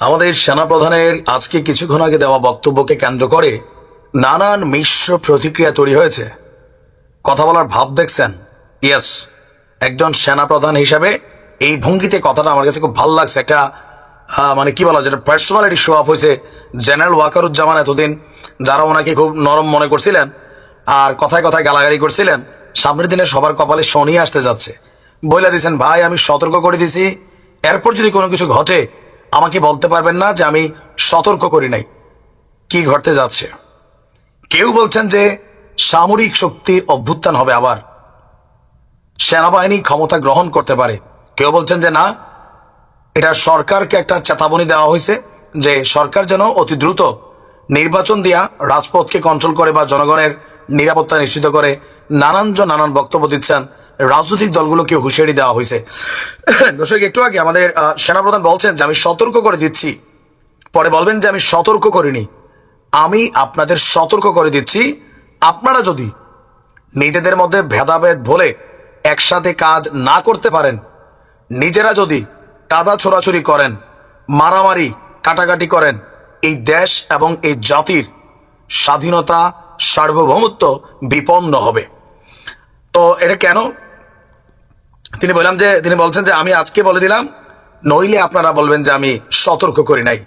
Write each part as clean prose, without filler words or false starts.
আমাদের সেনাপ্রধানের আজকে কিছুক্ষণ আগে দেওয়া বক্তব্যকে কেন্দ্র করে নানান মিশ্র প্রতিক্রিয়া তৈরি হয়েছে। কথা বলার ভাব দেখছেন? ইয়েস, একজন সেনাপ্রধান হিসাবে এই ভঙ্গিতে কথাটা আমার কাছে খুব ভালো লাগছে। একটা মানে কি বলা, যেটা পার্সোনালিটি শো আপ হয়েছে। জেনারেল ওয়াকারুজ্জামান এতদিন যারা ওনাকে খুব নরম মনে করছিলেন আর কথায় কথায় গালাগালি করছিলেন, সামনের দিনে সবার কপালে শনি আসতে যাচ্ছে। বলে দিয়েছেন, ভাই আমি সতর্ক করে দিছি, এরপর যদি কোনো কিছু ঘটে আমাকে বলতে পারবেন না যে আমি সতর্ক করি নাই। কি ঘটতে যাচ্ছে? কেউ বলছেন যে সামরিক শক্তির অভ্যুত্থান হবে, আবার সেনাবাহিনী ক্ষমতা গ্রহণ করতে পারে। কেউ বলছেন যে না, এটা সরকারকে একটা চেতাবনী দেওয়া হয়েছে যে সরকার যেন অতি দ্রুত নির্বাচন দিয়া রাজপথকে কন্ট্রোল করে বা জনগণের নিরাপত্তা নিশ্চিত করে। নানান বক্তব্য দিচ্ছেন। রাজনৈতিক দলগুলোকে হুঁশিয়ারি দেওয়া হয়েছে। দর্শক, একটু আগে আমাদের সেনাপ্রধান বলছেন যে আমি সতর্ক করে দিচ্ছি, পরে বলবেন যে আমি সতর্ক করিনি। আমি আপনাদের সতর্ক করে দিচ্ছি, আপনারা যদি নিজেদের মধ্যে ভেদাভেদ ভুলে একসাথে কাজ না করতে পারেন, নিজেরা যদি কাদা ছোড়াছুরি করেন, মারামারি কাটাকাটি করেন, এই দেশ এবং এই জাতির স্বাধীনতা সার্বভৌমত্ব বিপন্ন হবে। তো এটা কেন? তিনি বলছেন যে আমি আজকে বলে দিলাম, নইলে আপনারা বলবেন যে আমি সতর্ক করি নাই।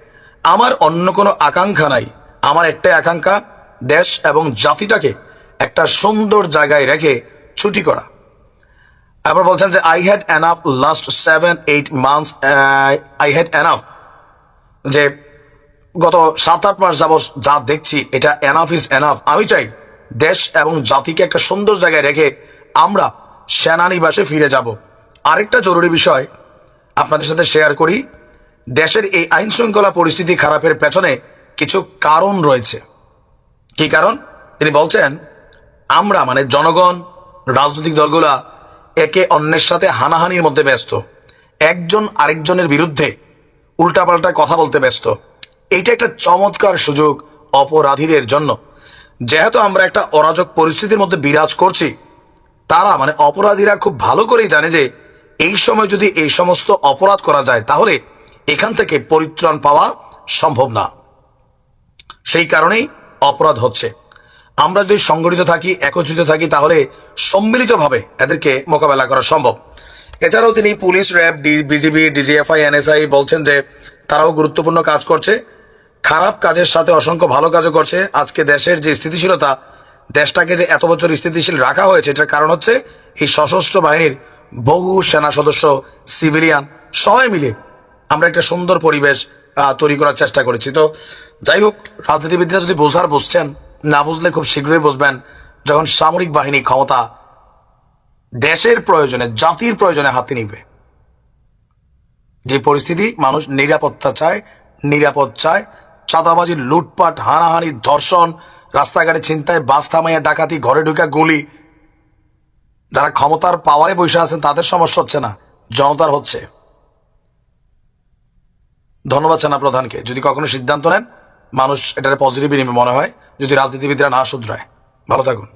আমার অন্য কোনো আকাঙ্ক্ষা নাই। আমার একটাই আকাঙ্ক্ষা, দেশ এবং জাতিটাকে একটা সুন্দর জায়গায় রেখে ছুটি করা। আবার বলছেন যে I had enough last 7-8 months, I had enough, যে গত 7-8 মাস যাবত যা দেখছি এটা এনাফ ইজ এনাফ। আমি চাই দেশ এবং জাতিকে একটা সুন্দর জায়গায় রেখে আমরা সেনানিবাসে ফিরে যাব। আরেকটা জরুরি বিষয় আপনাদের সাথে শেয়ার করি। দেশের এই আইন শৃঙ্খলা পরিস্থিতি খারাপের পেছনে কিছু কারণ রয়েছে। কি কারণ? তিনি বলছেন আমরা মানে জনগণ, রাজনৈতিক দলগুলা একে অন্যের সাথে হানাহানির মধ্যে ব্যস্ত, একজন আরেকজনের বিরুদ্ধে উল্টাপাল্টা কথা বলতে ব্যস্ত। এইটা একটা চমৎকার সুযোগ অপরাধীদের জন্য। যেহেতু আমরা একটা অরাজক পরিস্থিতির মধ্যে বিরাজ করছি, তারা মানে অপরাধীরা খুব ভালো করেই জানে যে এই সময় যদি এই সমস্ত অপরাধ করা যায় তাহলে এখান থেকে পরিত্রাণ পাওয়া সম্ভব না। সেই কারণেই অপরাধ হচ্ছে। আমরা যদি সংগঠিত থাকি, একত্রিত থাকি, তাহলে সম্মিলিতভাবে এদেরকে মোকাবেলা করা সম্ভব। এছাড়াও তিনি police, RAB, BGB, DGFI, NSI বলছেন যে তারাও গুরুত্বপূর্ণ কাজ করছে। খারাপ কাজের সাথে অসংখ্য ভালো কাজও করছে। আজকে দেশের যে স্থিতিশীলতা, দেশটাকে যে এত বছর স্থিতিশীল রাখা হয়েছে, এটার কারণ হচ্ছে এই সশস্ত্র বাহিনীর বহু সেনা সদস্য, সিভিলিয়ান সবাই মিলে আমরা একটা সুন্দর পরিবেশ তৈরি করার চেষ্টা করেছি। তো যাই হোক, রাজনীতিবিদরা যদি বুঝছেন, না বুঝলে খুব শীঘ্রই বুঝবেন যখন সামরিক বাহিনী ক্ষমতা দেশের প্রয়োজনে, জাতির প্রয়োজনে হাতে নিবে। যে পরিস্থিতি, মানুষ নিরাপত্তা চায়, নিরাপদ চায়, চাঁদাবাজি, লুটপাট, হানাহানি, ধর্ষণ, রাস্তাঘাটে ছিনতাই, বাস থামাইয়া ডাকাতি, ঘরে ঢুকা গুলি, যারা ক্ষমতার পাওয়ারে বসে আছেন তাদের সমস্যা হচ্ছে না, জনতার হচ্ছে। ধন্যবাদ সেনাপ্রধানকে। যদি কখনো সিদ্ধান্ত নেন, মানুষ এটার পজিটিভ মনে হয়, যদি রাজনীতিবিদরা না শুধরায়। ভালো থাকুন।